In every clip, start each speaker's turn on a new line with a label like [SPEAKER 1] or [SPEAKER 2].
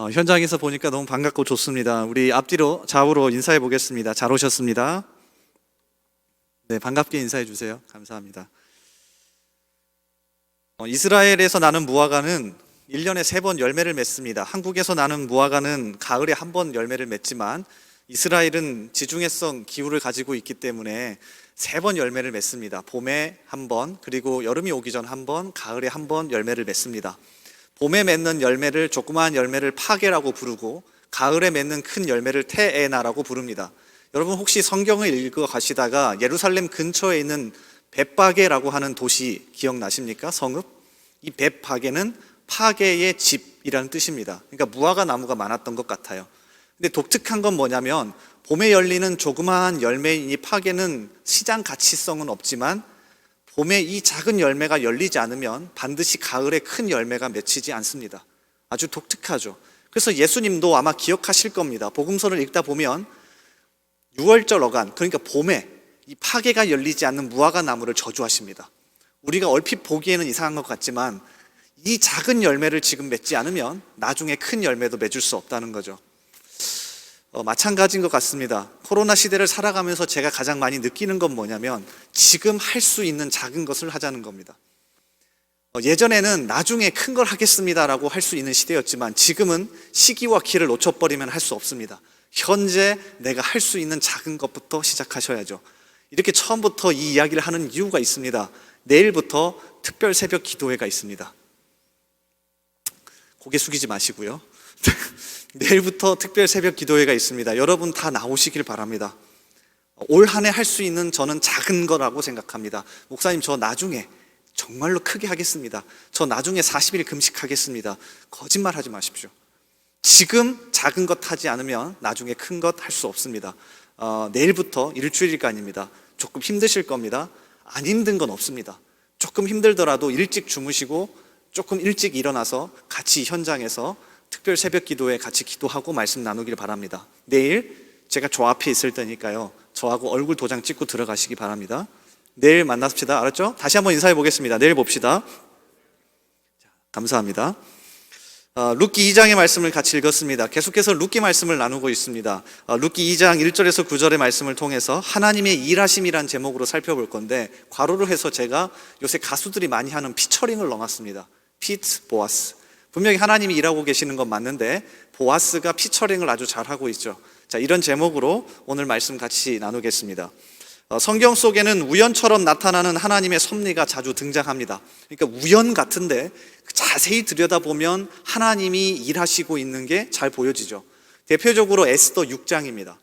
[SPEAKER 1] 현장에서 보니까 너무 반갑고 좋습니다. 우리 앞뒤로 좌우로 인사해 보겠습니다. 잘 오셨습니다. 네, 반갑게 인사해 주세요. 감사합니다. 이스라엘에서 나는 무화과는 1년에 3번 열매를 맺습니다. 한국에서 나는 무화과는 가을에 1번 열매를 맺지만 이스라엘은 지중해성 기후를 가지고 있기 때문에 3번 열매를 맺습니다. 봄에 1번, 그리고 여름이 오기 전 1번, 가을에 1번 열매를 맺습니다. 봄에 맺는 열매를, 조그마한 열매를 파게라고 부르고, 가을에 맺는 큰 열매를 테에나라고 부릅니다. 여러분 혹시 성경을 읽어 가시다가 예루살렘 근처에 있는 벳바게라고 하는 도시 기억나십니까? 성읍? 이 벳바게는 파게의 집이라는 뜻입니다. 그러니까 무화과 나무가 많았던 것 같아요. 근데 독특한 건 뭐냐면 봄에 열리는 조그마한 열매인 이 파게는 시장 가치성은 없지만 봄에 이 작은 열매가 열리지 않으면 반드시 가을에 큰 열매가 맺히지 않습니다. 아주 독특하죠. 그래서 예수님도 아마 기억하실 겁니다. 복음서를 읽다 보면 6월절 어간, 그러니까 봄에 이 파게가 열리지 않는 무화과 나무를 저주하십니다. 우리가 얼핏 보기에는 이상한 것 같지만 이 작은 열매를 지금 맺지 않으면 나중에 큰 열매도 맺을 수 없다는 거죠. 마찬가지인 것 같습니다. 코로나 시대를 살아가면서 제가 가장 많이 느끼는 건 뭐냐면 지금 할 수 있는 작은 것을 하자는 겁니다. 예전에는 나중에 큰 걸 하겠습니다라고 할 수 있는 시대였지만 지금은 시기와 기회를 놓쳐버리면 할 수 없습니다. 현재 내가 할 수 있는 작은 것부터 시작하셔야죠. 이렇게 처음부터 이 이야기를 하는 이유가 있습니다. 내일부터 특별 새벽 기도회가 있습니다. 고개 숙이지 마시고요. 내일부터 특별 새벽 기도회가 있습니다. 여러분 다 나오시길 바랍니다. 올 한 해 할 수 있는 저는 작은 거라고 생각합니다. 목사님, 저 나중에 정말로 크게 하겠습니다. 저 나중에 40일 금식하겠습니다. 거짓말 하지 마십시오. 지금 작은 것 하지 않으면 나중에 큰 것 할 수 없습니다. 내일부터 일주일간입니다. 조금 힘드실 겁니다. 안 힘든 건 없습니다. 조금 힘들더라도 일찍 주무시고 조금 일찍 일어나서 같이 현장에서 특별 새벽 기도에 같이 기도하고 말씀 나누길 바랍니다. 내일 제가 저 앞에 있을 테니까요, 저하고 얼굴 도장 찍고 들어가시기 바랍니다. 내일 만납시다. 알았죠? 다시 한번 인사해 보겠습니다. 내일 봅시다. 감사합니다. 룻기 2장의 말씀을 같이 읽었습니다. 계속해서 룻기 말씀을 나누고 있습니다. 룻기 2장 1절에서 9절의 말씀을 통해서 하나님의 일하심이란 제목으로 살펴볼 건데, 괄호를 해서 제가 요새 가수들이 많이 하는 피처링을 넣어놨습니다. 피트, 보아스. 분명히 하나님이 일하고 계시는 건 맞는데 보아스가 피처링을 아주 잘하고 있죠. 자, 이런 제목으로 오늘 말씀 같이 나누겠습니다. 성경 속에는 우연처럼 나타나는 하나님의 섭리가 자주 등장합니다. 그러니까 우연 같은데 자세히 들여다보면 하나님이 일하시고 있는 게 잘 보여지죠. 대표적으로 에스더 6장입니다.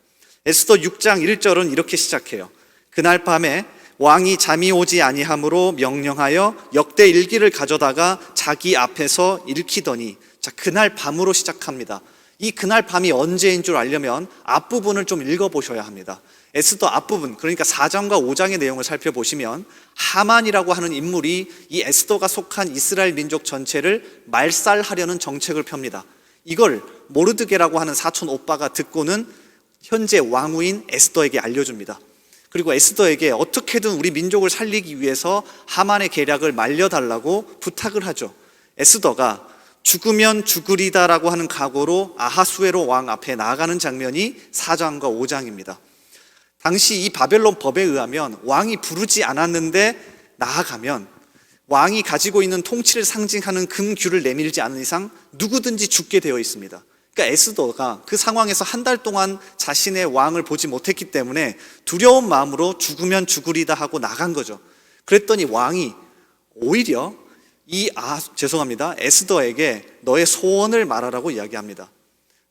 [SPEAKER 1] 에스더 6장 1절은 이렇게 시작해요. 그날 밤에 왕이 잠이 오지 아니함으로 명령하여 역대 일기를 가져다가 자기 앞에서 읽히더니, 자, 그날 밤으로 시작합니다. 이 그날 밤이 언제인 줄 알려면 앞부분을 좀 읽어보셔야 합니다. 에스더 앞부분, 그러니까 4장과 5장의 내용을 살펴보시면 하만이라고 하는 인물이 이 에스더가 속한 이스라엘 민족 전체를 말살하려는 정책을 펴니다. 이걸 모르드게라고 하는 사촌 오빠가 듣고는 현재 왕후인 에스더에게 알려줍니다. 그리고 에스더에게 어떻게든 우리 민족을 살리기 위해서 하만의 계략을 말려달라고 부탁을 하죠. 에스더가 죽으면 죽으리다라고 하는 각오로 아하수에로 왕 앞에 나아가는 장면이 4장과 5장입니다. 당시 이 바벨론 법에 의하면 왕이 부르지 않았는데 나아가면 왕이 가지고 있는 통치를 상징하는 금규를 내밀지 않은 이상 누구든지 죽게 되어 있습니다. 그러니까 에스더가 그 상황에서 한 달 동안 자신의 왕을 보지 못했기 때문에 두려운 마음으로 죽으면 죽으리다 하고 나간 거죠. 그랬더니 왕이 오히려 에스더에게 너의 소원을 말하라고 이야기합니다.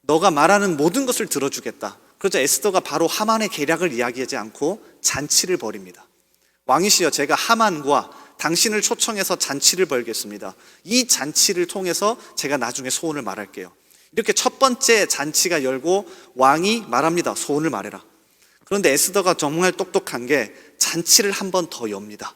[SPEAKER 1] 너가 말하는 모든 것을 들어주겠다. 그러자 에스더가 바로 하만의 계략을 이야기하지 않고 잔치를 벌입니다. 왕이시여, 제가 하만과 당신을 초청해서 잔치를 벌겠습니다. 이 잔치를 통해서 제가 나중에 소원을 말할게요. 이렇게 첫 번째 잔치가 열고 왕이 말합니다. 소원을 말해라. 그런데 에스더가 정말 똑똑한 게 잔치를 한 번 더 엽니다.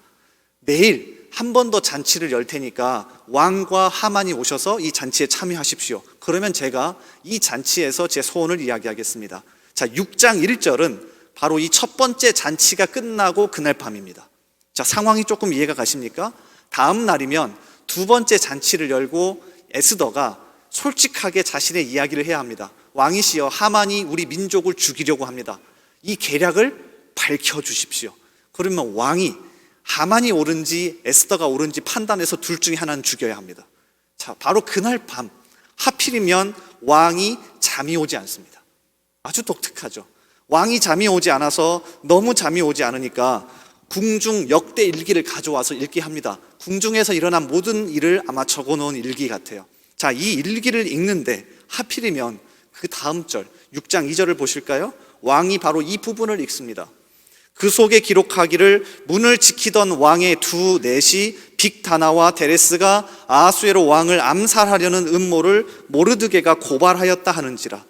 [SPEAKER 1] 내일 한 번 더 잔치를 열 테니까 왕과 하만이 오셔서 이 잔치에 참여하십시오. 그러면 제가 이 잔치에서 제 소원을 이야기하겠습니다. 자, 6장 1절은 바로 이 첫 번째 잔치가 끝나고 그날 밤입니다. 자, 상황이 조금 이해가 가십니까? 다음 날이면 두 번째 잔치를 열고 에스더가 솔직하게 자신의 이야기를 해야 합니다. 왕이시여, 하만이 우리 민족을 죽이려고 합니다. 이 계략을 밝혀주십시오. 그러면 왕이 하만이 옳은지 에스더가 옳은지 판단해서 둘 중에 하나는 죽여야 합니다. 자, 바로 그날 밤 하필이면 왕이 잠이 오지 않습니다. 아주 독특하죠. 왕이 잠이 오지 않아서, 너무 잠이 오지 않으니까 궁중 역대 일기를 가져와서 읽게 합니다. 궁중에서 일어난 모든 일을 아마 적어놓은 일기 같아요. 자, 이 일기를 읽는데 하필이면 그 다음 절 6장 2절을 보실까요? 왕이 바로 이 부분을 읽습니다. 그 속에 기록하기를 문을 지키던 왕의 두 넷이 빅다나와 데레스가 아하수에로 왕을 암살하려는 음모를 모르드게가 고발하였다 하는지라.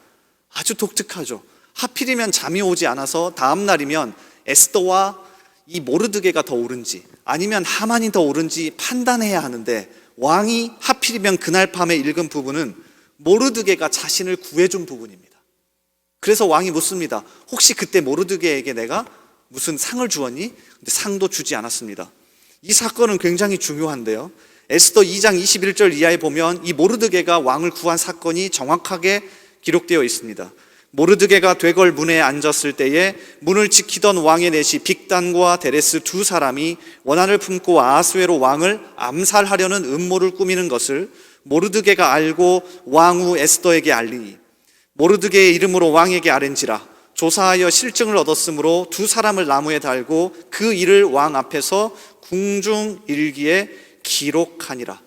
[SPEAKER 1] 아주 독특하죠. 하필이면 잠이 오지 않아서 다음 날이면 에스더와 이 모르드게가 더 옳은지 아니면 하만이 더 옳은지 판단해야 하는데, 왕이 하필이면 그날 밤에 읽은 부분은 모르드게가 자신을 구해준 부분입니다. 그래서 왕이 묻습니다. 혹시 그때 모르드게에게 내가 무슨 상을 주었니? 근데 상도 주지 않았습니다. 이 사건은 굉장히 중요한데요, 에스더 2장 21절 이하에 보면 이 모르드게가 왕을 구한 사건이 정확하게 기록되어 있습니다. 모르드게가 되걸 문에 앉았을 때에 문을 지키던 왕의 넷이 빅단과 데레스 두 사람이 원한을 품고 아하수에로 왕을 암살하려는 음모를 꾸미는 것을 모르드게가 알고 왕후 에스더에게 알리니 모르드게의 이름으로 왕에게 아뢰니라. 조사하여 실증을 얻었으므로 두 사람을 나무에 달고 그 일을 왕 앞에서 궁중 일기에 기록하니라.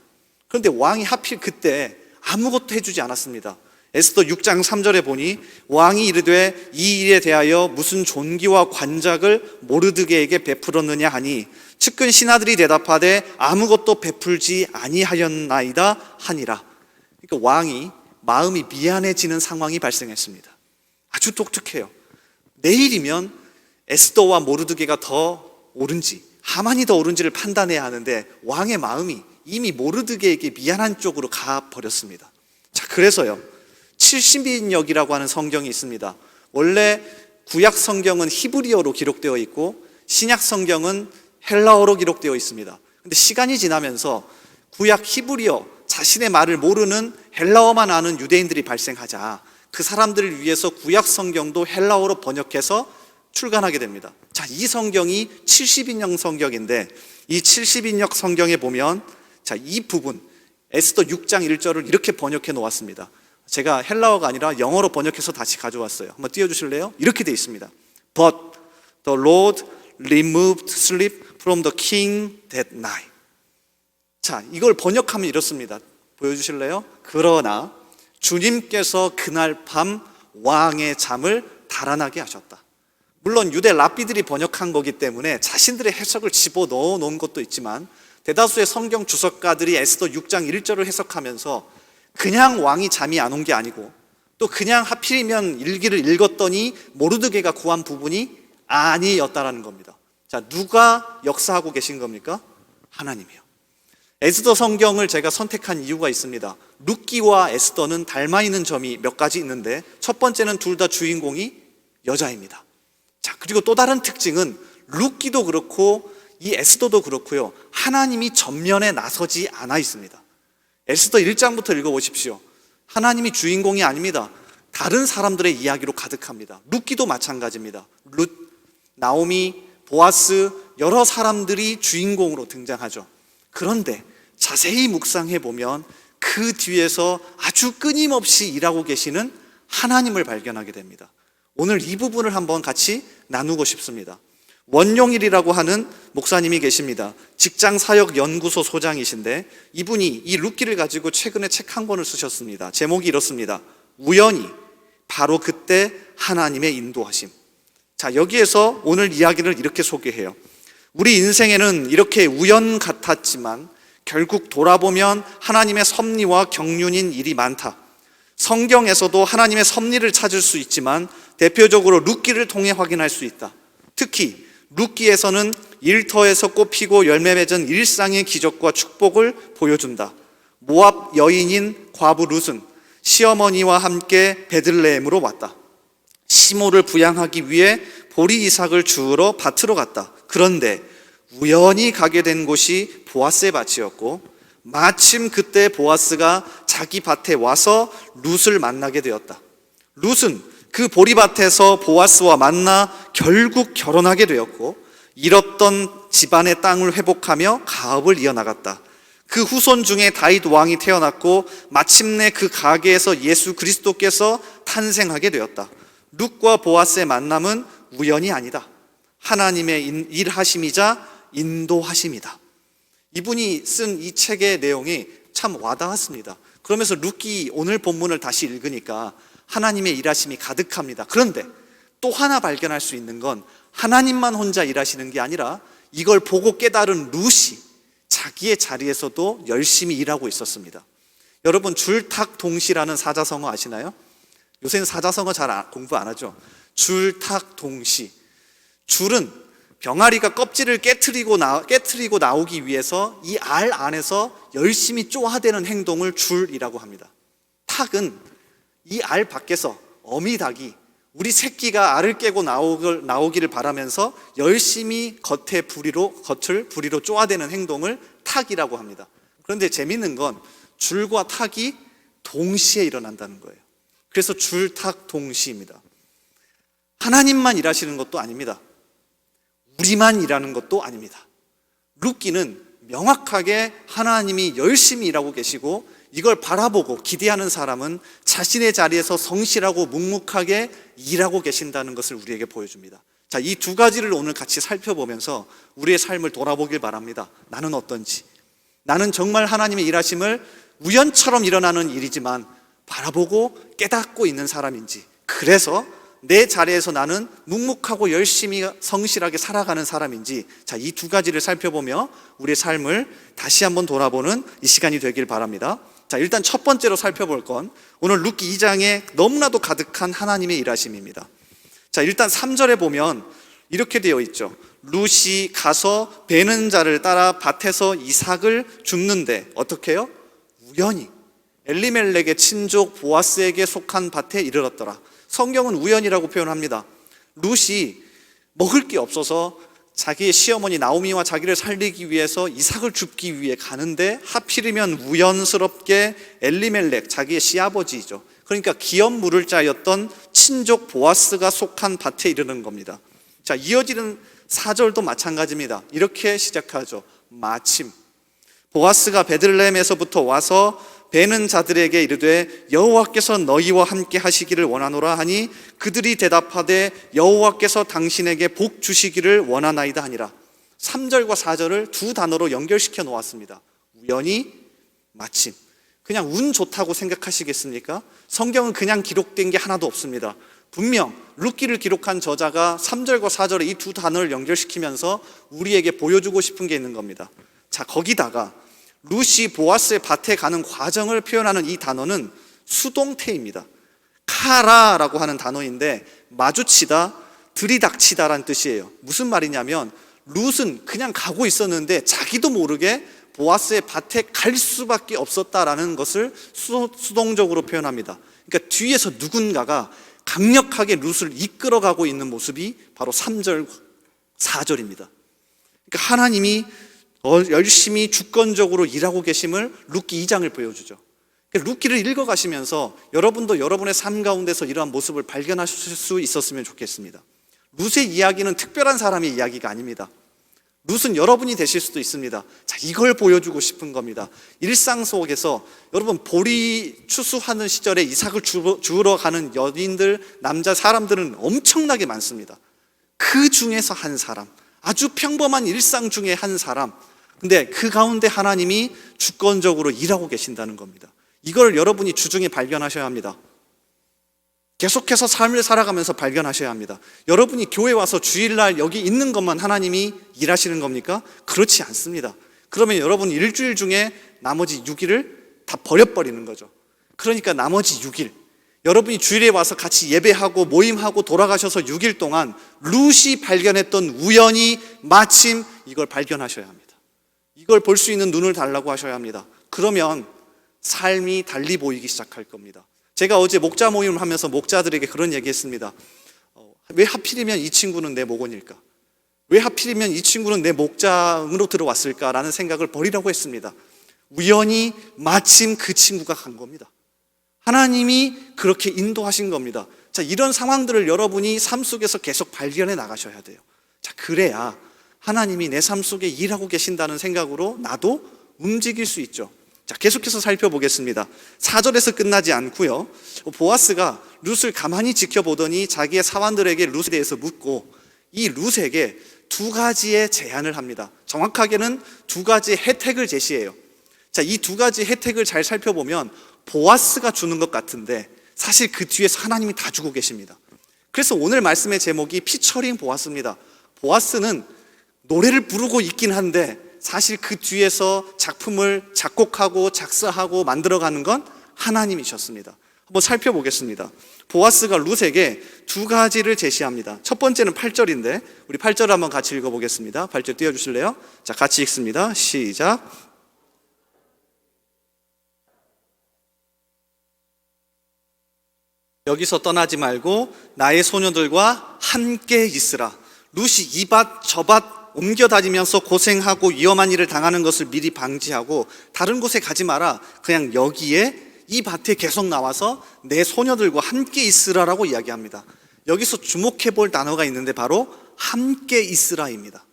[SPEAKER 1] 그런데 왕이 하필 그때 아무것도 해주지 않았습니다. 에스더 6장 3절에 보니 왕이 이르되 이 일에 대하여 무슨 존귀와 관작을 모르드게에게 베풀었느냐 하니 측근 신하들이 대답하되 아무것도 베풀지 아니하였나이다 하니라. 그러니까 왕이 마음이 미안해지는 상황이 발생했습니다. 아주 독특해요. 내일이면 에스더와 모르드게가 더 옳은지 하만이 더 옳은지를 판단해야 하는데 왕의 마음이 이미 모르드게에게 미안한 쪽으로 가버렸습니다. 자, 그래서요, 70인역이라고 하는 성경이 있습니다. 원래 구약 성경은 히브리어로 기록되어 있고 신약 성경은 헬라어로 기록되어 있습니다. 근데 시간이 지나면서 구약 히브리어, 자신의 말을 모르는 헬라어만 아는 유대인들이 발생하자 그 사람들을 위해서 구약 성경도 헬라어로 번역해서 출간하게 됩니다. 자, 이 성경이 70인역 성경인데 이 70인역 성경에 보면 자, 이 부분 에스더 6장 1절을 이렇게 번역해 놓았습니다. 제가 헬라어가 아니라 영어로 번역해서 다시 가져왔어요. 한번 띄워주실래요? 이렇게 돼 있습니다. But the Lord removed sleep from the king that night. 자, 이걸 번역하면 이렇습니다. 보여주실래요? 그러나 주님께서 그날 밤 왕의 잠을 달아나게 하셨다. 물론 유대 랍비들이 번역한 거기 때문에 자신들의 해석을 집어넣어 놓은 것도 있지만 대다수의 성경 주석가들이 에스더 6장 1절을 해석하면서 그냥 왕이 잠이 안 온 게 아니고 또 그냥 하필이면 일기를 읽었더니 모르드게가 구한 부분이 아니었다라는 겁니다. 자, 누가 역사하고 계신 겁니까? 하나님이요. 에스더 성경을 제가 선택한 이유가 있습니다. 룻기와 에스더는 닮아 있는 점이 몇 가지 있는데 첫 번째는 둘 다 주인공이 여자입니다. 자, 그리고 또 다른 특징은 룻기도 그렇고 이 에스더도 그렇고요, 하나님이 전면에 나서지 않아 있습니다. 에스더 1장부터 읽어보십시오. 하나님이 주인공이 아닙니다. 다른 사람들의 이야기로 가득합니다. 룻기도 마찬가지입니다. 룻, 나오미, 보아스, 여러 사람들이 주인공으로 등장하죠. 그런데 자세히 묵상해 보면 그 뒤에서 아주 끊임없이 일하고 계시는 하나님을 발견하게 됩니다. 오늘 이 부분을 한번 같이 나누고 싶습니다. 원용일이라고 하는 목사님이 계십니다. 직장사역연구소 소장이신데 이분이 이 룻기를 가지고 최근에 책 한 권을 쓰셨습니다. 제목이 이렇습니다. 우연히, 바로 그때 하나님의 인도하심. 자, 여기에서 오늘 이야기를 이렇게 소개해요. 우리 인생에는 이렇게 우연 같았지만 결국 돌아보면 하나님의 섭리와 경륜인 일이 많다. 성경에서도 하나님의 섭리를 찾을 수 있지만 대표적으로 룻기를 통해 확인할 수 있다. 특히 룻기에서는 일터에서 꽃피고 열매 맺은 일상의 기적과 축복을 보여준다. 모압 여인인 과부 룻은 시어머니와 함께 베들레헴으로 왔다. 시모를 부양하기 위해 보리 이삭을 주우러 밭으로 갔다. 그런데 우연히 가게 된 곳이 보아스의 밭이었고 마침 그때 보아스가 자기 밭에 와서 룻을 만나게 되었다. 룻은 그 보리밭에서 보아스와 만나 결국 결혼하게 되었고, 잃었던 집안의 땅을 회복하며 가업을 이어나갔다. 그 후손 중에 다윗 왕이 태어났고, 마침내 그 가게에서 예수 그리스도께서 탄생하게 되었다. 룻과 보아스의 만남은 우연이 아니다. 하나님의 일하심이자 인도하심이다. 이분이 쓴 이 책의 내용이 참 와닿았습니다. 그러면서 룻기 오늘 본문을 다시 읽으니까 하나님의 일하심이 가득합니다. 그런데 또 하나 발견할 수 있는 건 하나님만 혼자 일하시는 게 아니라 이걸 보고 깨달은 룻이 자기의 자리에서도 열심히 일하고 있었습니다. 여러분, 줄탁동시라는 사자성어 아시나요? 요새는 사자성어 잘 공부 안 하죠. 줄탁동시. 줄은 병아리가 껍질을 깨트리고 나오기 위해서 이 알 안에서 열심히 쪼아대는 행동을 줄이라고 합니다. 탁은 이 알 밖에서 어미닭이 우리 새끼가 알을 깨고 나오기를 바라면서 열심히 겉을 부리로 쪼아대는 행동을 탁이라고 합니다. 그런데 재밌는 건 줄과 탁이 동시에 일어난다는 거예요. 그래서 줄탁동시입니다. 하나님만 일하시는 것도 아닙니다. 우리만 일하는 것도 아닙니다. 룻기는 명확하게 하나님이 열심히 일하고 계시고, 이걸 바라보고 기대하는 사람은 자신의 자리에서 성실하고 묵묵하게 일하고 계신다는 것을 우리에게 보여줍니다. 자, 이 두 가지를 오늘 같이 살펴보면서 우리의 삶을 돌아보길 바랍니다. 나는 어떤지, 나는 정말 하나님의 일하심을 우연처럼 일어나는 일이지만 바라보고 깨닫고 있는 사람인지, 그래서 내 자리에서 나는 묵묵하고 열심히 성실하게 살아가는 사람인지, 자, 이 두 가지를 살펴보며 우리의 삶을 다시 한번 돌아보는 이 시간이 되길 바랍니다. 자, 일단 첫 번째로 살펴볼 건 오늘 룻기 2장에 너무나도 가득한 하나님의 일하심입니다. 자, 일단 3절에 보면 이렇게 되어 있죠. 룻이 가서 베는 자를 따라 밭에서 이삭을 줍는데 어떻게 해요? 우연히 엘리멜렉의 친족 보아스에게 속한 밭에 이르렀더라. 성경은 우연이라고 표현합니다. 룻이 먹을 게 없어서 자기의 시어머니 나오미와 자기를 살리기 위해서 이삭을 줍기 위해 가는데 하필이면 우연스럽게 엘리멜렉, 자기의 시아버지이죠. 그러니까 기업 물을 자였던 친족 보아스가 속한 밭에 이르는 겁니다. 자, 이어지는 4절도 마찬가지입니다. 이렇게 시작하죠. 마침 보아스가 베들레헴에서부터 와서 베는 자들에게 이르되 여호와께서 너희와 함께 하시기를 원하노라 하니 그들이 대답하되 여호와께서 당신에게 복 주시기를 원하나이다 하니라. 3절과 4절을 두 단어로 연결시켜 놓았습니다. 우연히, 마침. 그냥 운 좋다고 생각하시겠습니까? 성경은 그냥 기록된 게 하나도 없습니다. 분명 룻기를 기록한 저자가 3절과 4절에 이 두 단어를 연결시키면서 우리에게 보여주고 싶은 게 있는 겁니다. 자, 거기다가 룻이 보아스의 밭에 가는 과정을 표현하는 이 단어는 수동태입니다. 카라라고 하는 단어인데 마주치다, 들이닥치다라는 뜻이에요. 무슨 말이냐면 룻은 그냥 가고 있었는데 자기도 모르게 보아스의 밭에 갈 수밖에 없었다라는 것을 수동적으로 표현합니다. 그러니까 뒤에서 누군가가 강력하게 룻을 이끌어가고 있는 모습이 바로 3절, 4절입니다. 그러니까 하나님이 열심히 주권적으로 일하고 계심을 룻기 2장을 보여주죠. 룻기를 읽어가시면서 여러분도 여러분의 삶 가운데서 이러한 모습을 발견하실 수 있었으면 좋겠습니다. 룻의 이야기는 특별한 사람의 이야기가 아닙니다. 룻은 여러분이 되실 수도 있습니다. 자, 이걸 보여주고 싶은 겁니다. 일상 속에서 여러분 보리 추수하는 시절에 이삭을 주우러 가는 여인들, 남자 사람들은 엄청나게 많습니다. 그 중에서 한 사람, 아주 평범한 일상 중에 한 사람, 근데 그 가운데 하나님이 주권적으로 일하고 계신다는 겁니다. 이걸 여러분이 주중에 발견하셔야 합니다. 계속해서 삶을 살아가면서 발견하셔야 합니다. 여러분이 교회 와서 주일날 여기 있는 것만 하나님이 일하시는 겁니까? 그렇지 않습니다. 그러면 여러분 일주일 중에 나머지 6일을 다 버려버리는 거죠. 그러니까 나머지 6일 여러분이 주일에 와서 같이 예배하고 모임하고 돌아가셔서 6일 동안 룻이 발견했던 우연히 마침 이걸 발견하셔야 합니다. 이걸 볼 수 있는 눈을 달라고 하셔야 합니다. 그러면 삶이 달리 보이기 시작할 겁니다. 제가 어제 목자 모임을 하면서 목자들에게 그런 얘기했습니다. 왜 하필이면 이 친구는 내 목원일까? 왜 하필이면 이 친구는 내 목장으로 들어왔을까라는 생각을 버리라고 했습니다. 우연히 마침 그 친구가 간 겁니다. 하나님이 그렇게 인도하신 겁니다. 자, 이런 상황들을 여러분이 삶 속에서 계속 발견해 나가셔야 돼요. 자, 그래야 하나님이 내 삶 속에 일하고 계신다는 생각으로 나도 움직일 수 있죠. 자, 계속해서 살펴보겠습니다. 4절에서 끝나지 않고요. 보아스가 룻을 가만히 지켜보더니 자기의 사환들에게 룻에 대해서 묻고 이 룻에게 두 가지의 제안을 합니다. 정확하게는 두 가지 혜택을 제시해요. 자, 이 두 가지 혜택을 잘 살펴보면 보아스가 주는 것 같은데 사실 그 뒤에서 하나님이 다 주고 계십니다. 그래서 오늘 말씀의 제목이 피처링 보아스입니다. 보아스는 노래를 부르고 있긴 한데 사실 그 뒤에서 작품을 작곡하고 작사하고 만들어가는 건 하나님이셨습니다. 한번 살펴보겠습니다. 보아스가 룻에게 두 가지를 제시합니다. 첫 번째는 8절인데 우리 8절 한번 같이 읽어보겠습니다. 8절 띄워주실래요? 자, 같이 읽습니다. 시작. 여기서 떠나지 말고 나의 소녀들과 함께 있으라. 룻이 이 밭 저 밭 옮겨 다니면서 고생하고 위험한 일을 당하는 것을 미리 방지하고 다른 곳에 가지 마라. 그냥 여기에 이 밭에 계속 나와서 내 소녀들과 함께 있으라라고 이야기합니다. 여기서 주목해 볼 단어가 있는데 바로 함께 있으라입니다.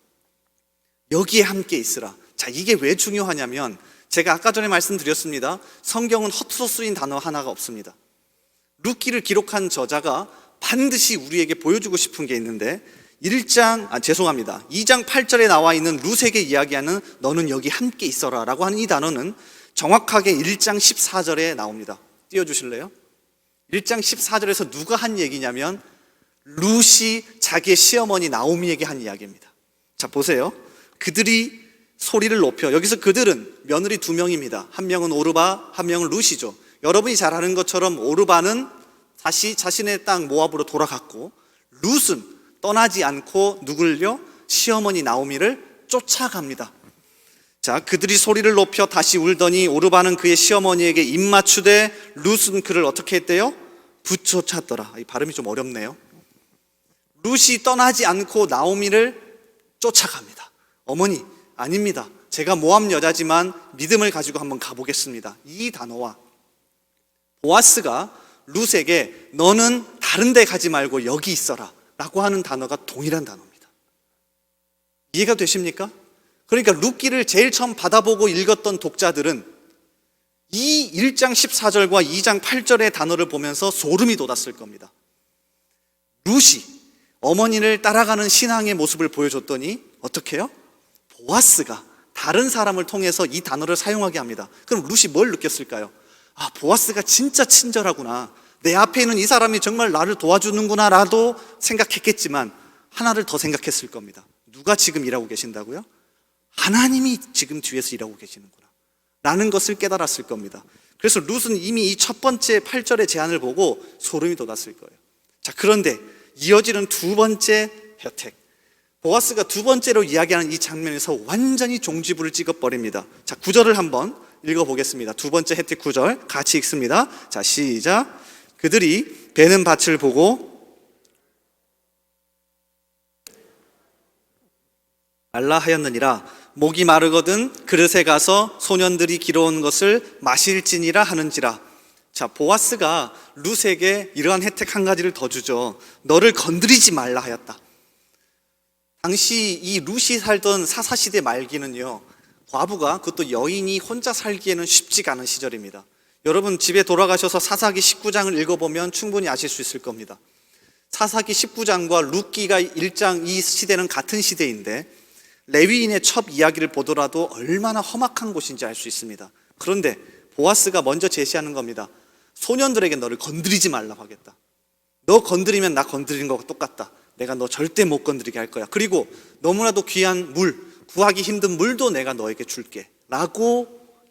[SPEAKER 1] 여기에 함께 있으라. 자, 이게 왜 중요하냐면 제가 아까 전에 말씀드렸습니다. 성경은 허투루 쓰인 단어 하나가 없습니다. 룻기를 기록한 저자가 반드시 우리에게 보여주고 싶은 게 있는데 2장 8절에 나와 있는 룻에게 이야기하는 너는 여기 함께 있어라 라고 하는 이 단어는 정확하게 1장 14절에 나옵니다. 띄워주실래요? 1장 14절에서 누가 한 얘기냐면 룻이 자기의 시어머니 나오미에게 한 이야기입니다. 자, 보세요. 그들이 소리를 높여, 여기서 그들은 며느리 두 명입니다. 한 명은 오르바, 한 명은 룻이죠. 여러분이 잘 아는 것처럼 오르바는 다시 자신의 땅 모압으로 돌아갔고 룻은 떠나지 않고 누굴요? 시어머니 나오미를 쫓아갑니다. 자, 그들이 소리를 높여 다시 울더니 오르바는 그의 시어머니에게 입맞추되 룻은 그를 어떻게 했대요? 붙여찼더라. 이 발음이 좀 어렵네요. 룻이 떠나지 않고 나오미를 쫓아갑니다. 어머니, 아닙니다. 제가 모압 여자지만 믿음을 가지고 한번 가보겠습니다. 이 단어와 보아스가 룻에게 너는 다른 데 가지 말고 여기 있어라 라고 하는 단어가 동일한 단어입니다. 이해가 되십니까? 그러니까 룻기를 제일 처음 받아보고 읽었던 독자들은 이 1장 14절과 2장 8절의 단어를 보면서 소름이 돋았을 겁니다. 룻이 어머니를 따라가는 신앙의 모습을 보여줬더니 어떻게 해요? 보아스가 다른 사람을 통해서 이 단어를 사용하게 합니다. 그럼 룻이 뭘 느꼈을까요? 아, 보아스가 진짜 친절하구나. 내 앞에 있는 이 사람이 정말 나를 도와주는구나 라도 생각했겠지만 하나를 더 생각했을 겁니다. 누가 지금 일하고 계신다고요? 하나님이 지금 뒤에서 일하고 계시는구나 라는 것을 깨달았을 겁니다. 그래서 룻은 이미 이 첫 번째 8절의 제안을 보고 소름이 돋았을 거예요. 자, 그런데 이어지는 두 번째 혜택, 보아스가 두 번째로 이야기하는 이 장면에서 완전히 종지부를 찍어버립니다. 자, 9절을 한번 읽어보겠습니다. 두 번째 혜택 9절 같이 읽습니다. 자, 시작. 그들이 베는 밭을 보고 말라 하였느니라. 목이 마르거든 그릇에 가서 소년들이 길어온 것을 마실지니라 하는지라. 자, 보아스가 룻에게 이러한 혜택 한 가지를 더 주죠. 너를 건드리지 말라 하였다. 당시 이 룻이 살던 사사시대 말기는요, 과부가, 그것도 여인이 혼자 살기에는 쉽지가 않은 시절입니다. 여러분 집에 돌아가셔서 사사기 19장을 읽어보면 충분히 아실 수 있을 겁니다. 사사기 19장과 룻기가 1장, 이 시대는 같은 시대인데 레위인의 첩 이야기를 보더라도 얼마나 험악한 곳인지 알 수 있습니다. 그런데 보아스가 먼저 제시하는 겁니다. 소년들에게 너를 건드리지 말라고 하겠다. 너 건드리면 나 건드린 거와 똑같다. 내가 너 절대 못 건드리게 할 거야. 그리고 너무나도 귀한 물, 구하기 힘든 물도 내가 너에게 줄게 라고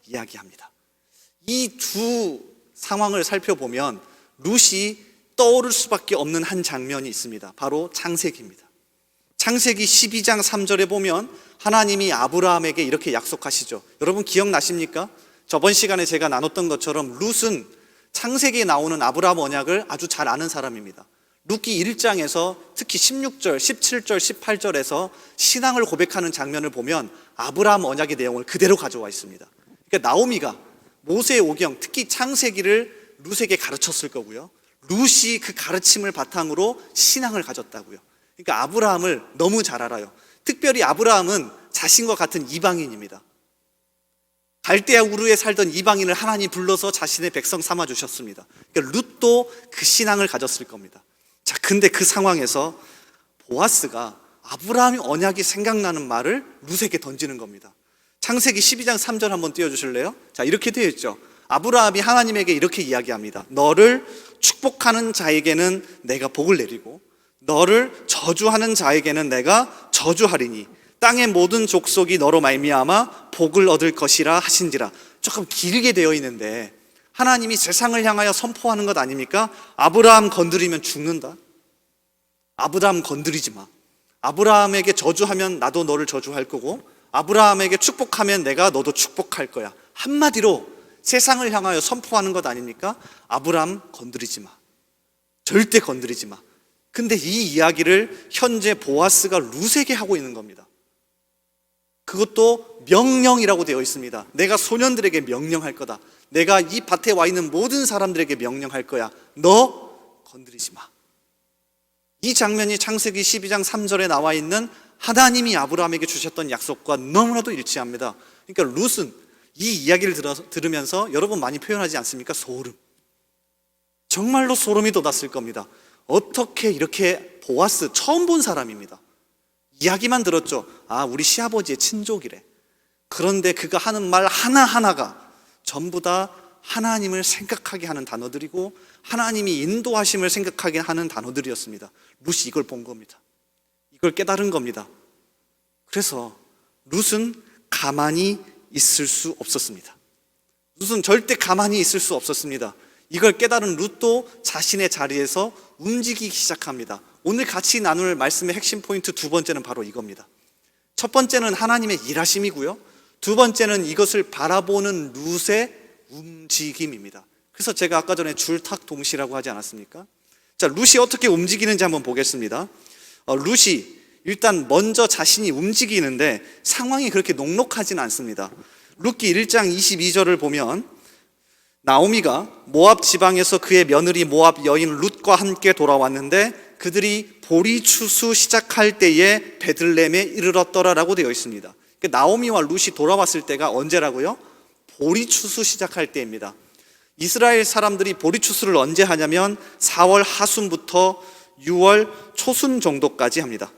[SPEAKER 1] 이야기합니다. 이 두 상황을 살펴보면 룻이 떠오를 수밖에 없는 한 장면이 있습니다. 바로 창세기입니다. 창세기 12장 3절에 보면 하나님이 아브라함에게 이렇게 약속하시죠. 여러분 기억나십니까? 저번 시간에 제가 나눴던 것처럼 룻은 창세기에 나오는 아브라함 언약을 아주 잘 아는 사람입니다. 룻기 1장에서 특히 16절, 17절, 18절에서 신앙을 고백하는 장면을 보면 아브라함 언약의 내용을 그대로 가져와 있습니다. 그러니까 나오미가 모세의 오경, 특히 창세기를 룻에게 가르쳤을 거고요. 룻이 그 가르침을 바탕으로 신앙을 가졌다고요. 그러니까 아브라함을 너무 잘 알아요. 특별히 아브라함은 자신과 같은 이방인입니다. 갈대아 우르에 살던 이방인을 하나님 불러서 자신의 백성 삼아 주셨습니다. 그러니까 룻도 그 신앙을 가졌을 겁니다. 자, 근데 그 상황에서 보아스가 아브라함의 언약이 생각나는 말을 룻에게 던지는 겁니다. 창세기 12장 3절 한번 띄워주실래요? 자, 이렇게 되어 있죠. 아브라함이 하나님에게 이렇게 이야기합니다. 너를 축복하는 자에게는 내가 복을 내리고 너를 저주하는 자에게는 내가 저주하리니 땅의 모든 족속이 너로 말미암아 복을 얻을 것이라 하신지라. 조금 길게 되어 있는데 하나님이 세상을 향하여 선포하는 것 아닙니까? 아브라함 건드리면 죽는다. 아브라함 건드리지 마. 아브라함에게 저주하면 나도 너를 저주할 거고 아브라함에게 축복하면 내가 너도 축복할 거야. 한마디로 세상을 향하여 선포하는 것 아닙니까? 아브라함 건드리지 마. 절대 건드리지 마. 근데 이 이야기를 현재 보아스가 룻에게 하고 있는 겁니다. 그것도 명령이라고 되어 있습니다. 내가 소년들에게 명령할 거다. 내가 이 밭에 와 있는 모든 사람들에게 명령할 거야. 너 건드리지 마. 이 장면이 창세기 12장 3절에 나와 있는 하나님이 아브라함에게 주셨던 약속과 너무나도 일치합니다. 그러니까 룻은 이 이야기를 들으면서 여러분 많이 표현하지 않습니까? 소름. 정말로 소름이 돋았을 겁니다. 어떻게 이렇게 보아스 처음 본 사람입니다. 이야기만 들었죠. 아, 우리 시아버지의 친족이래. 그런데 그가 하는 말 하나하나가 전부 다 하나님을 생각하게 하는 단어들이고 하나님이 인도하심을 생각하게 하는 단어들이었습니다. 룻이 이걸 본 겁니다. 이걸 깨달은 겁니다. 그래서 룻은 가만히 있을 수 없었습니다. 룻은 절대 가만히 있을 수 없었습니다. 이걸 깨달은 룻도 자신의 자리에서 움직이기 시작합니다. 오늘 같이 나눌 말씀의 핵심 포인트 두 번째는 바로 이겁니다. 첫 번째는 하나님의 일하심이고요. 두 번째는 이것을 바라보는 룻의 움직임입니다. 그래서 제가 아까 전에 줄탁동시라고 하지 않았습니까? 자, 룻이 어떻게 움직이는지 한번 보겠습니다. 룻이 일단 먼저 자신이 움직이는데 상황이 그렇게 녹록하지는 않습니다. 룻기 1장 22절을 보면 나오미가 모압 지방에서 그의 며느리 모압 여인 룻과 함께 돌아왔는데 그들이 보리 추수 시작할 때에 베들레헴에 이르렀더라라고 되어 있습니다. 나오미와 룻이 돌아왔을 때가 언제라고요? 보리 추수 시작할 때입니다. 이스라엘 사람들이 보리 추수를 언제 하냐면 4월 하순부터 6월 초순 정도까지 합니다.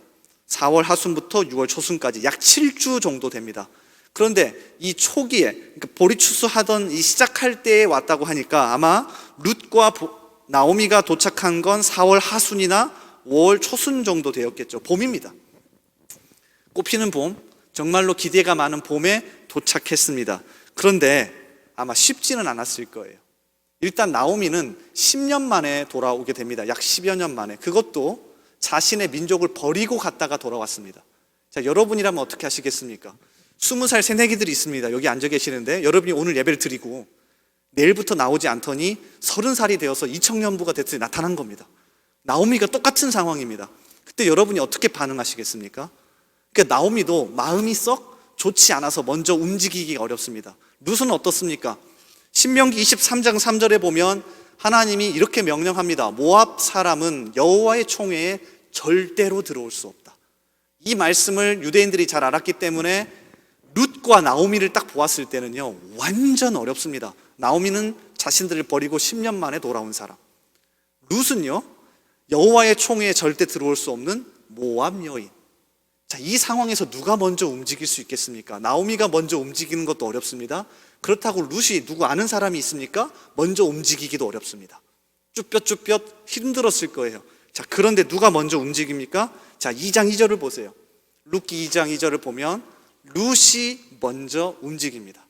[SPEAKER 1] 4월 하순부터 6월 초순까지 약 7주 정도 됩니다. 그런데 이 초기에 그러니까 보리 추수하던 이 시작할 때에 왔다고 하니까 아마 룻과 나오미가 도착한 건 4월 하순이나 5월 초순 정도 되었겠죠. 봄입니다. 꽃피는 봄, 정말로 기대가 많은 봄에 도착했습니다. 그런데 아마 쉽지는 않았을 거예요. 일단 나오미는 10년 만에 돌아오게 됩니다. 약 10여 년 만에. 그것도 자신의 민족을 버리고 갔다가 돌아왔습니다. 자, 여러분이라면 어떻게 하시겠습니까? 20살 새내기들이 있습니다. 여기 앉아 계시는데 여러분이 오늘 예배를 드리고 내일부터 나오지 않더니 30살이 되어서 이청년부가 됐을 때 나타난 겁니다. 나오미가 똑같은 상황입니다. 그때 여러분이 어떻게 반응하시겠습니까? 그러니까 나오미도 마음이 썩 좋지 않아서 먼저 움직이기가 어렵습니다. 룻은 어떻습니까? 신명기 23장 3절에 보면 하나님이 이렇게 명령합니다. 모압 사람은 여호와의 총회에 절대로 들어올 수 없다. 이 말씀을 유대인들이 잘 알았기 때문에 룻과 나오미를 딱 보았을 때는요, 완전 어렵습니다. 나오미는 자신들을 버리고 10년 만에 돌아온 사람. 룻은요, 여호와의 총회에 절대 들어올 수 없는 모압 여인. 자, 이 상황에서 누가 먼저 움직일 수 있겠습니까? 나오미가 먼저 움직이는 것도 어렵습니다. 그렇다고 룻이 누구 아는 사람이 있습니까? 먼저 움직이기도 어렵습니다. 쭈뼛쭈뼛 힘들었을 거예요. 자, 그런데 누가 먼저 움직입니까? 자, 2장 2절을 보세요. 룻기 2장 2절을 보면 룻이 먼저 움직입니다.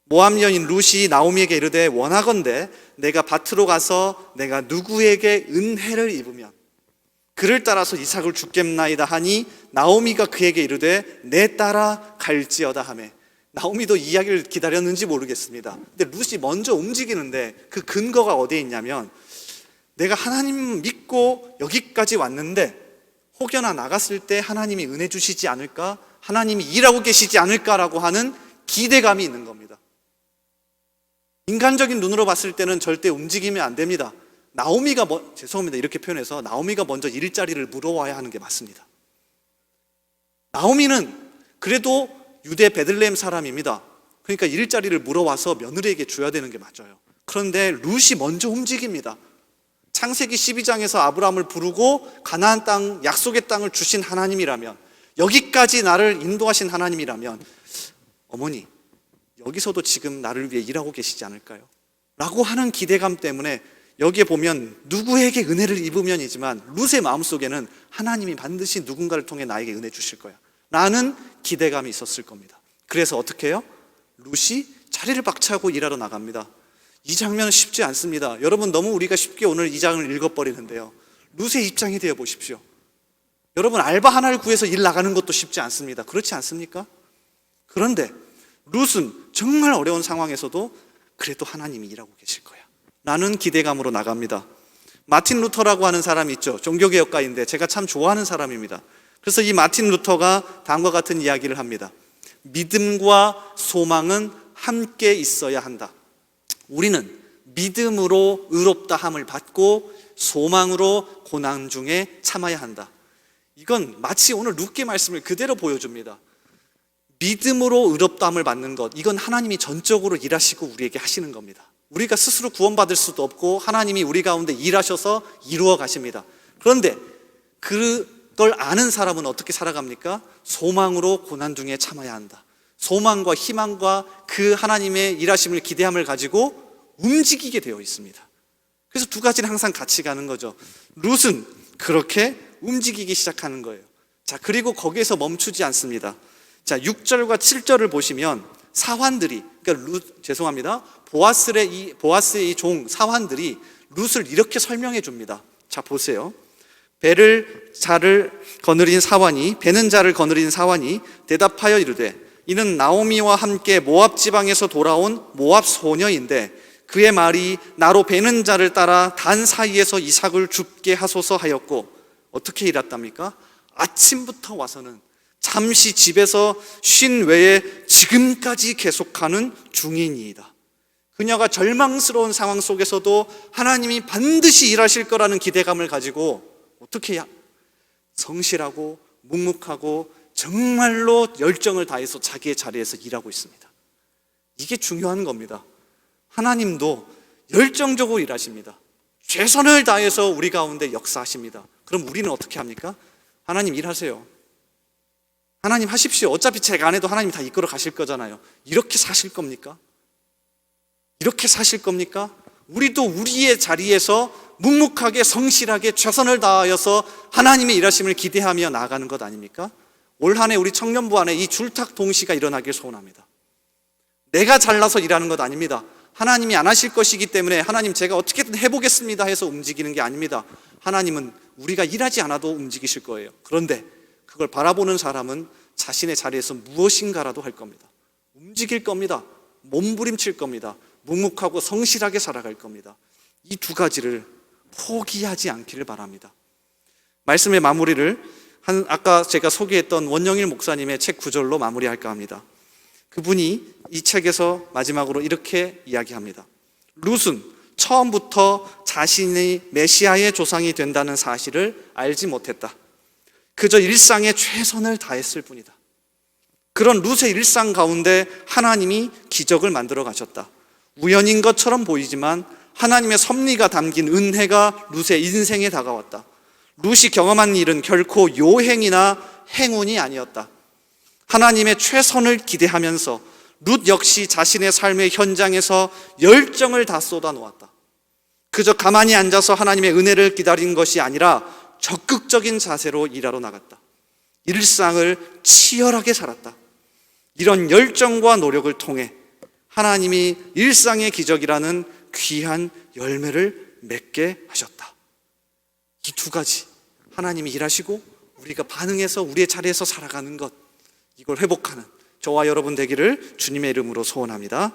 [SPEAKER 1] 모압 여인 룻이 나오미에게 이르되 원하건대 내가 밭으로 가서 내가 누구에게 은혜를 입으면 그를 따라서 이삭을 죽겠나이다 하니 나오미가 그에게 이르되 내 따라 갈지어다 하매. 나오미도 이야기를 기다렸는지 모르겠습니다. 근데 룻이 먼저 움직이는데 그 근거가 어디에 있냐면 내가 하나님 믿고 여기까지 왔는데 혹여나 나갔을 때 하나님이 은혜 주시지 않을까? 하나님이 일하고 계시지 않을까라고 하는 기대감이 있는 겁니다. 인간적인 눈으로 봤을 때는 절대 움직이면 안 됩니다. 나오미가 죄송합니다. 이렇게 표현해서 나오미가 먼저 일자리를 물어와야 하는 게 맞습니다. 나오미는 그래도 유대 베들레헴 사람입니다. 그러니까 일자리를 물어와서 며느리에게 줘야 되는 게 맞아요. 그런데 룻이 먼저 움직입니다. 창세기 12장에서 아브라함을 부르고 가나안 땅, 약속의 땅을 주신 하나님이라면, 여기까지 나를 인도하신 하나님이라면, 어머니 여기서도 지금 나를 위해 일하고 계시지 않을까요? 라고 하는 기대감 때문에 여기에 보면 누구에게 은혜를 입으면이지만 룻의 마음속에는 하나님이 반드시 누군가를 통해 나에게 은혜 주실 거야 라는 기대감이 있었을 겁니다. 그래서 어떻게 해요? 룻이 자리를 박차고 일하러 나갑니다. 이 장면은 쉽지 않습니다. 여러분, 너무 우리가 쉽게 오늘 이 장을 읽어버리는데요, 룻의 입장이 되어 보십시오. 여러분, 알바 하나를 구해서 일 나가는 것도 쉽지 않습니다. 그렇지 않습니까? 그런데 룻은 정말 어려운 상황에서도 그래도 하나님이 일하고 계실 거야 라는 기대감으로 나갑니다. 마틴 루터라고 하는 사람이 있죠. 종교개혁가인데 제가 참 좋아하는 사람입니다. 그래서 이 마틴 루터가 다음과 같은 이야기를 합니다. 믿음과 소망은 함께 있어야 한다. 우리는 믿음으로 의롭다함을 받고 소망으로 고난 중에 참아야 한다. 이건 마치 오늘 룻의 말씀을 그대로 보여줍니다. 믿음으로 의롭다함을 받는 것, 이건 하나님이 전적으로 일하시고 우리에게 하시는 겁니다. 우리가 스스로 구원받을 수도 없고 하나님이 우리 가운데 일하셔서 이루어 가십니다. 그런데 그걸 아는 사람은 어떻게 살아갑니까? 소망으로 고난 중에 참아야 한다. 소망과 희망과 그 하나님의 일하심을 기대함을 가지고 움직이게 되어 있습니다. 그래서 두 가지는 항상 같이 가는 거죠. 룻은 그렇게 움직이기 시작하는 거예요. 자, 그리고 거기에서 멈추지 않습니다. 자, 6절과 7절을 보시면 사환들이, 그러니까 보아스의 이 종 사환들이 룻을 이렇게 설명해 줍니다. 자, 보세요. 배는 자를 거느린 사환이 대답하여 이르되 이는 나오미와 함께 모압 지방에서 돌아온 모압 소녀인데 그의 말이 나로 배는 자를 따라 단 사이에서 이삭을 줍게 하소서 하였고, 어떻게 일했답니까? 아침부터 와서는 잠시 집에서 쉰 외에 지금까지 계속하는 중인이다. 그녀가 절망스러운 상황 속에서도 하나님이 반드시 일하실 거라는 기대감을 가지고 어떻게 해야? 성실하고 묵묵하고 정말로 열정을 다해서 자기의 자리에서 일하고 있습니다. 이게 중요한 겁니다. 하나님도 열정적으로 일하십니다. 최선을 다해서 우리 가운데 역사하십니다. 그럼 우리는 어떻게 합니까? 하나님 일하세요. 하나님 하십시오. 어차피 제가 안 해도 하나님 다 이끌어 가실 거잖아요. 이렇게 사실 겁니까? 이렇게 사실 겁니까? 우리도 우리의 자리에서 묵묵하게 성실하게 최선을 다하여서 하나님의 일하심을 기대하며 나아가는 것 아닙니까? 올 한 해 우리 청년부 안에 이 줄탁 동시가 일어나길 소원합니다. 내가 잘나서 일하는 것 아닙니다. 하나님이 안 하실 것이기 때문에 하나님 제가 어떻게든 해보겠습니다 해서 움직이는 게 아닙니다. 하나님은 우리가 일하지 않아도 움직이실 거예요. 그런데 그걸 바라보는 사람은 자신의 자리에서 무엇인가라도 할 겁니다. 움직일 겁니다. 몸부림칠 겁니다. 묵묵하고 성실하게 살아갈 겁니다. 이 두 가지를 포기하지 않기를 바랍니다. 말씀의 마무리를 아까 제가 소개했던 원영일 목사님의 책 9절로 마무리할까 합니다. 그분이 이 책에서 마지막으로 이렇게 이야기합니다. 룻은 처음부터 자신이 메시아의 조상이 된다는 사실을 알지 못했다. 그저 일상에 최선을 다했을 뿐이다. 그런 룻의 일상 가운데 하나님이 기적을 만들어 가셨다. 우연인 것처럼 보이지만 하나님의 섭리가 담긴 은혜가 룻의 인생에 다가왔다. 룻이 경험한 일은 결코 요행이나 행운이 아니었다. 하나님의 최선을 기대하면서 룻 역시 자신의 삶의 현장에서 열정을 다 쏟아놓았다. 그저 가만히 앉아서 하나님의 은혜를 기다린 것이 아니라 적극적인 자세로 일하러 나갔다. 일상을 치열하게 살았다. 이런 열정과 노력을 통해 하나님이 일상의 기적이라는 귀한 열매를 맺게 하셨다. 이 두 가지, 하나님이 일하시고 우리가 반응해서 우리의 자리에서 살아가는 것, 이걸 회복하는 저와 여러분 되기를 주님의 이름으로 소원합니다.